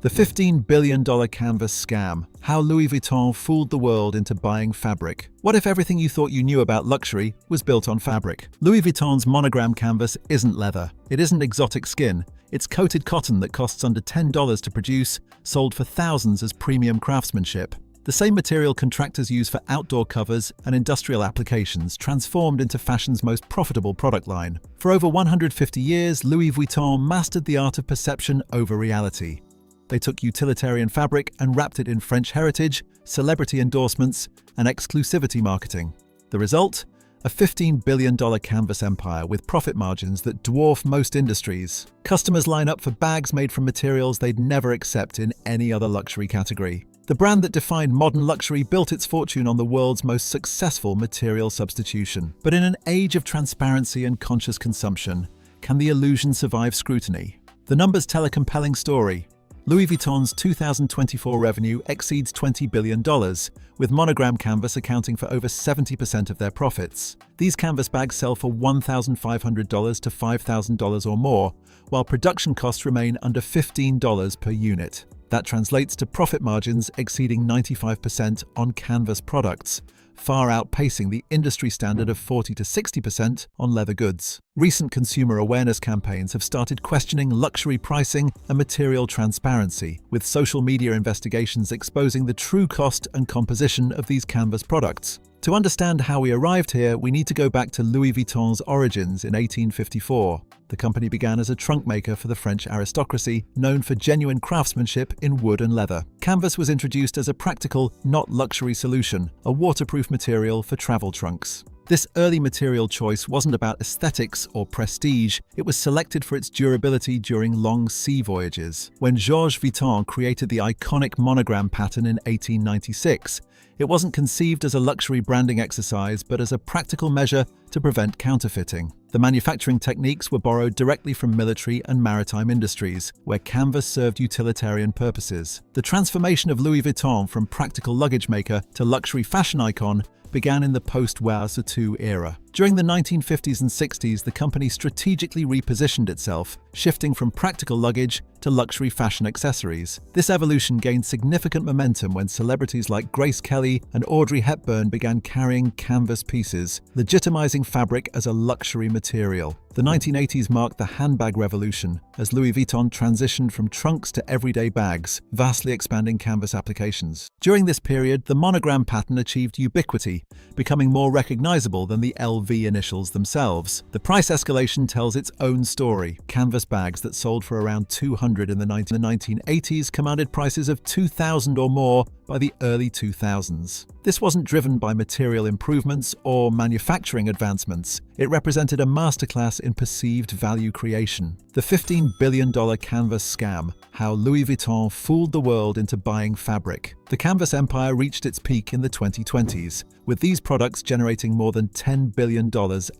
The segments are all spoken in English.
The $15 billion canvas scam. How Louis Vuitton fooled the world into buying fabric. What if everything you thought you knew about luxury was built on fabric? Louis Vuitton's monogram canvas isn't leather. It isn't exotic skin. It's coated cotton that costs under $10 to produce, sold for thousands as premium craftsmanship. The same material contractors use for outdoor covers and industrial applications, transformed into fashion's most profitable product line. For over 150 years, Louis Vuitton mastered the art of perception over reality. They took utilitarian fabric and wrapped it in French heritage, celebrity endorsements, and exclusivity marketing. The result? A $15 billion canvas empire with profit margins that dwarf most industries. Customers line up for bags made from materials they'd never accept in any other luxury category. The brand that defined modern luxury built its fortune on the world's most successful material substitution. But in an age of transparency and conscious consumption, can the illusion survive scrutiny? The numbers tell a compelling story. Louis Vuitton's 2024 revenue exceeds $20 billion, with monogram canvas accounting for over 70% of their profits. These canvas bags sell for $1,500 to $5,000 or more, while production costs remain under $15 per unit. That translates to profit margins exceeding 95% on canvas products, far outpacing the industry standard of 40 to 60% on leather goods. Recent consumer awareness campaigns have started questioning luxury pricing and material transparency, with social media investigations exposing the true cost and composition of these canvas products. To understand how we arrived here, we need to go back to Louis Vuitton's origins in 1854. The company began as a trunk maker for the French aristocracy, known for genuine craftsmanship in wood and leather. Canvas was introduced as a practical, not luxury solution, a waterproof material for travel trunks. This early material choice wasn't about aesthetics or prestige, it was selected for its durability during long sea voyages. When Georges Vuitton created the iconic monogram pattern in 1896, it wasn't conceived as a luxury branding exercise, but as a practical measure to prevent counterfeiting. The manufacturing techniques were borrowed directly from military and maritime industries, where canvas served utilitarian purposes. The transformation of Louis Vuitton from practical luggage maker to luxury fashion icon began in the post-World War II era. During the 1950s and 60s, the company strategically repositioned itself, shifting from practical luggage to luxury fashion accessories. This evolution gained significant momentum when celebrities like Grace Kelly and Audrey Hepburn began carrying canvas pieces, legitimizing fabric as a luxury material. The 1980s marked the handbag revolution, as Louis Vuitton transitioned from trunks to everyday bags, vastly expanding canvas applications. During this period, the monogram pattern achieved ubiquity, becoming more recognizable than the LV initials themselves. The price escalation tells its own story. Canvas bags that sold for around $200 in the 1980s commanded prices of $2,000 or more by the early 2000s. This wasn't driven by material improvements or manufacturing advancements. It represented a masterclass in perceived value creation. The $15 billion canvas scam, how Louis Vuitton fooled the world into buying fabric. The canvas empire reached its peak in the 2020s, with these products generating more than $10 billion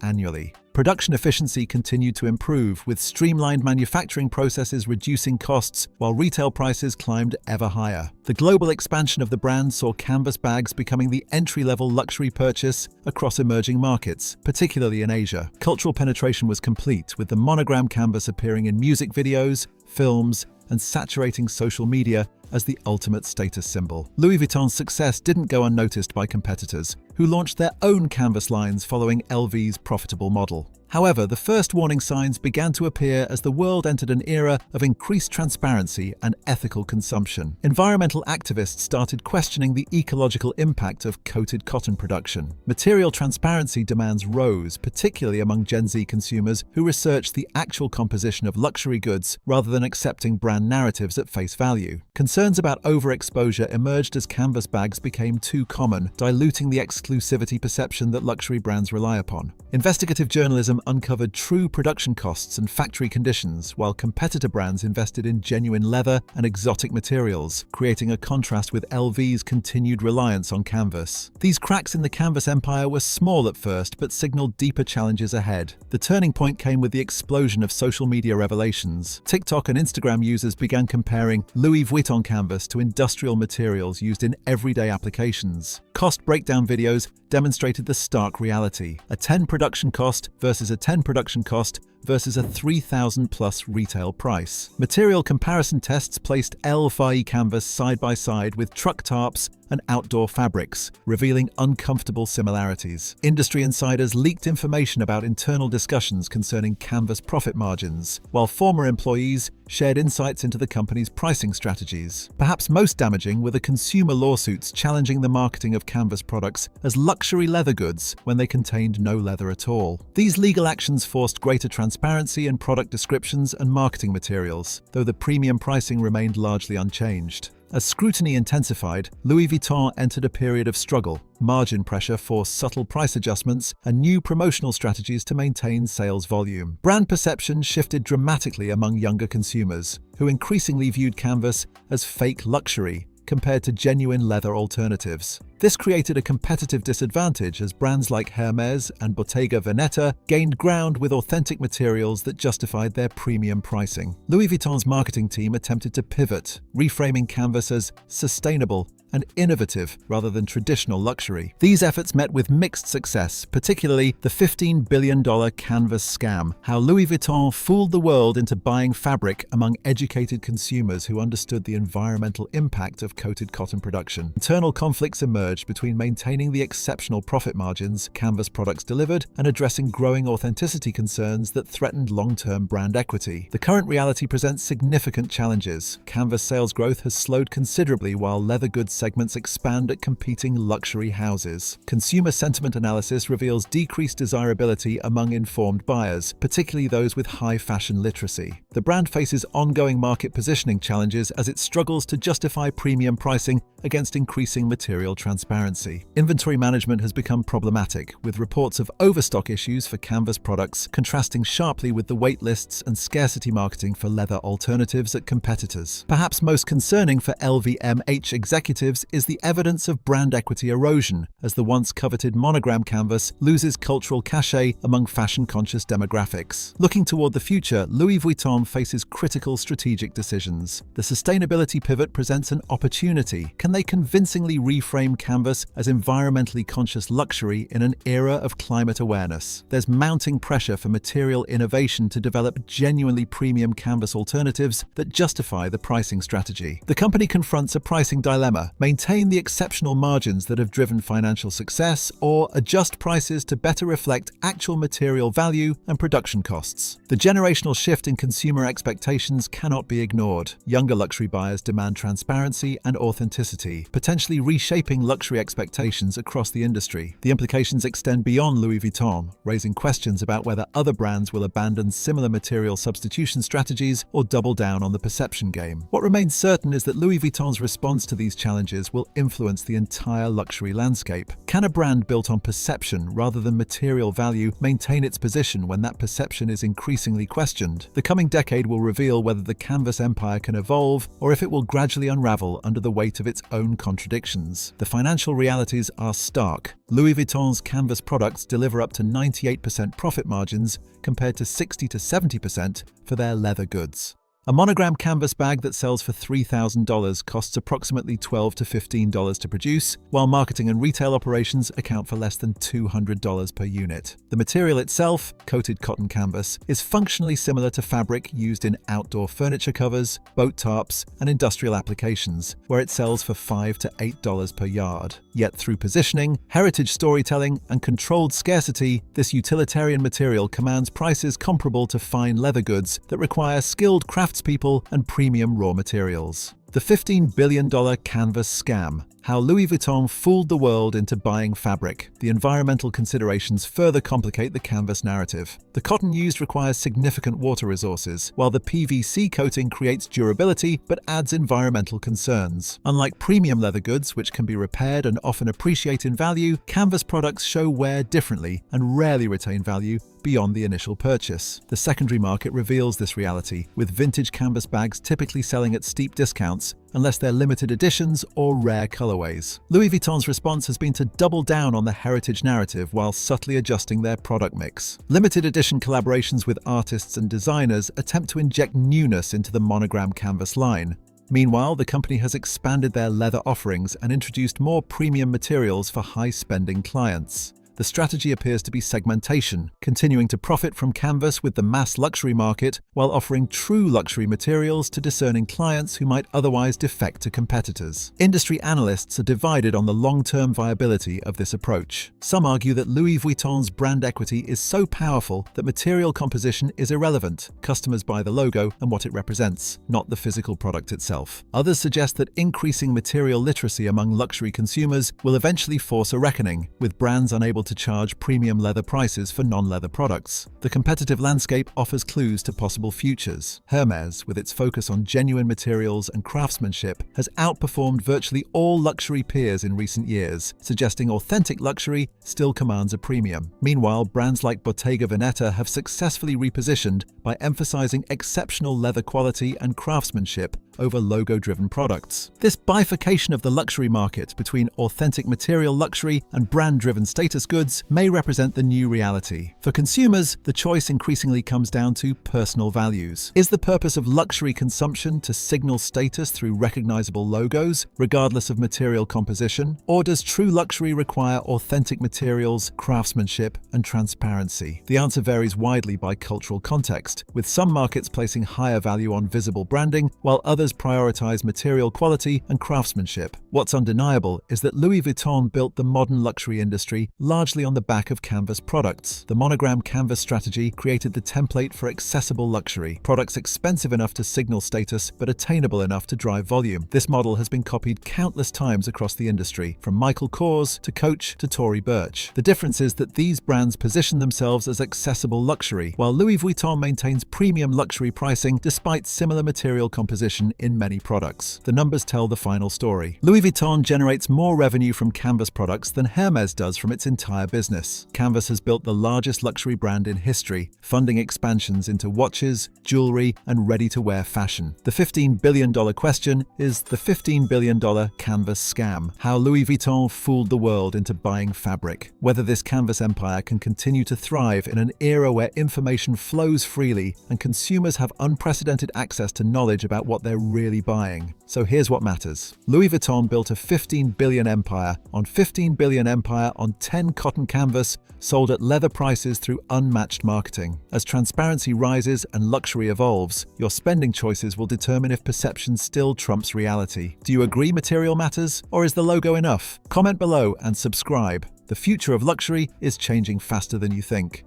annually. Production efficiency continued to improve, with streamlined manufacturing processes reducing costs while retail prices climbed ever higher. The global expansion of the brand saw canvas bags becoming the entry-level luxury purchase across emerging markets, particularly in Asia. Cultural penetration was complete, with the monogram canvas appearing in music videos, films, and saturating social media as the ultimate status symbol. Louis Vuitton's success didn't go unnoticed by competitors, who launched their own canvas lines following LV's profitable model. However, the first warning signs began to appear as the world entered an era of increased transparency and ethical consumption. Environmental activists started questioning the ecological impact of coated cotton production. Material transparency demands rose, particularly among Gen Z consumers who researched the actual composition of luxury goods rather than accepting brand narratives at face value. Concerns about overexposure emerged as canvas bags became too common, diluting the exclusivity perception that luxury brands rely upon. Investigative journalism uncovered true production costs and factory conditions, while competitor brands invested in genuine leather and exotic materials, creating a contrast with LV's continued reliance on canvas. These cracks in the canvas empire were small at first, but signaled deeper challenges ahead. The turning point came with the explosion of social media revelations. TikTok and Instagram users began comparing Louis Vuitton canvas to industrial materials used in everyday applications. Cost breakdown videos demonstrated the stark reality. A 10 production cost versus a 10 production cost versus a $3,000+ retail price. Material comparison tests placed El-Fai canvas side by side with truck tarps and outdoor fabrics, revealing uncomfortable similarities. Industry insiders leaked information about internal discussions concerning canvas profit margins, while former employees shared insights into the company's pricing strategies. Perhaps most damaging were the consumer lawsuits challenging the marketing of canvas products as luxury leather goods when they contained no leather at all. These legal actions forced greater transparency in product descriptions and marketing materials, though the premium pricing remained largely unchanged. As scrutiny intensified, Louis Vuitton entered a period of struggle. Margin pressure forced subtle price adjustments and new promotional strategies to maintain sales volume. Brand perception shifted dramatically among younger consumers, who increasingly viewed canvas as fake luxury compared to genuine leather alternatives. This created a competitive disadvantage as brands like Hermès and Bottega Veneta gained ground with authentic materials that justified their premium pricing. Louis Vuitton's marketing team attempted to pivot, reframing canvas as sustainable and innovative rather than traditional luxury. These efforts met with mixed success, particularly the $15 billion canvas scam, how Louis Vuitton fooled the world into buying fabric among educated consumers who understood the environmental impact of coated cotton production. Internal conflicts emerged between maintaining the exceptional profit margins canvas products delivered and addressing growing authenticity concerns that threatened long-term brand equity. The current reality presents significant challenges. Canvas sales growth has slowed considerably while leather goods segments expand at competing luxury houses. Consumer sentiment analysis reveals decreased desirability among informed buyers, particularly those with high fashion literacy. The brand faces ongoing market positioning challenges as it struggles to justify premium pricing against increasing material transparency. Inventory management has become problematic, with reports of overstock issues for canvas products contrasting sharply with the wait lists and scarcity marketing for leather alternatives at competitors. Perhaps most concerning for LVMH executives is the evidence of brand equity erosion, as the once coveted monogram canvas loses cultural cachet among fashion-conscious demographics. Looking toward the future, Louis Vuitton faces critical strategic decisions. The sustainability pivot presents an opportunity. Can they convincingly reframe canvas as environmentally conscious luxury in an era of climate awareness? There's mounting pressure for material innovation to develop genuinely premium canvas alternatives that justify the pricing strategy. The company confronts a pricing dilemma: maintain the exceptional margins that have driven financial success, or adjust prices to better reflect actual material value and production costs. The generational shift in consumer expectations cannot be ignored. Younger luxury buyers demand transparency and authenticity, potentially reshaping luxury expectations across the industry. The implications extend beyond Louis Vuitton, raising questions about whether other brands will abandon similar material substitution strategies or double down on the perception game. What remains certain is that Louis Vuitton's response to these challenges will influence the entire luxury landscape. Can a brand built on perception rather than material value maintain its position when that perception is increasingly questioned? The coming decade will reveal whether the canvas empire can evolve or if it will gradually unravel under the weight of its own contradictions. The financial realities are stark. Louis Vuitton's canvas products deliver up to 98% profit margins compared to 60 to 70% for their leather goods. A monogram canvas bag that sells for $3,000 costs approximately $12 to $15 to produce, while marketing and retail operations account for less than $200 per unit. The material itself, coated cotton canvas, is functionally similar to fabric used in outdoor furniture covers, boat tarps, and industrial applications, where it sells for $5 to $8 per yard. Yet through positioning, heritage storytelling, and controlled scarcity, this utilitarian material commands prices comparable to fine leather goods that require skilled craftspeople and premium raw materials. The $15 billion canvas scam. How Louis Vuitton fooled the world into buying fabric. The environmental considerations further complicate the canvas narrative. The cotton used requires significant water resources, while the PVC coating creates durability but adds environmental concerns. Unlike premium leather goods, which can be repaired and often appreciate in value, canvas products show wear differently and rarely retain value beyond the initial purchase. The secondary market reveals this reality, with vintage canvas bags typically selling at steep discounts unless they're limited editions or rare colorways. Louis Vuitton's response has been to double down on the heritage narrative while subtly adjusting their product mix. Limited edition collaborations with artists and designers attempt to inject newness into the monogram canvas line. Meanwhile, the company has expanded their leather offerings and introduced more premium materials for high-spending clients. The The strategy appears to be segmentation, continuing to profit from canvas with the mass luxury market while offering true luxury materials to discerning clients who might otherwise defect to competitors. Industry analysts are divided on the long-term viability of this approach. Some argue that Louis Vuitton's brand equity is so powerful that material composition is irrelevant. Customers buy the logo and what it represents, not the physical product itself. Others suggest that increasing material literacy among luxury consumers will eventually force a reckoning, with brands unable to charge premium leather prices for non-leather products. The competitive landscape offers clues to possible futures. Hermès, with its focus on genuine materials and craftsmanship, has outperformed virtually all luxury peers in recent years, suggesting authentic luxury still commands a premium. Meanwhile, brands like Bottega Veneta have successfully repositioned by emphasizing exceptional leather quality and craftsmanship over logo-driven products. This bifurcation of the luxury market between authentic material luxury and brand-driven status goods may represent the new reality. For consumers, the choice increasingly comes down to personal values. Is the purpose of luxury consumption to signal status through recognizable logos, regardless of material composition? Or does true luxury require authentic materials, craftsmanship, and transparency? The answer varies widely by cultural context, with some markets placing higher value on visible branding, while others prioritize material quality and craftsmanship. What's undeniable is that Louis Vuitton built the modern luxury industry largely on the back of canvas products. The monogram canvas strategy created the template for accessible luxury, products expensive enough to signal status but attainable enough to drive volume. This model has been copied countless times across the industry, from Michael Kors to Coach to Tory Burch. The difference is that these brands position themselves as accessible luxury, while Louis Vuitton maintains premium luxury pricing despite similar material composition in many products. The numbers tell the final story. Louis Vuitton generates more revenue from canvas products than Hermès does from its entire business. Canvas has built the largest luxury brand in history, funding expansions into watches, jewelry, and ready-to-wear fashion. The $15 billion question is the $15 billion canvas scam, how Louis Vuitton fooled the world into buying fabric. Whether this canvas empire can continue to thrive in an era where information flows freely and consumers have unprecedented access to knowledge about what they're really buying. So here's what matters. Louis Vuitton built a 15 billion empire on 15 billion empire on 10 cotton canvas, sold at leather prices through unmatched marketing. As transparency rises and luxury evolves, your spending choices will determine if perception still trumps reality. Do you agree material matters, or is the logo enough? Comment below and subscribe. The future of luxury is changing faster than you think.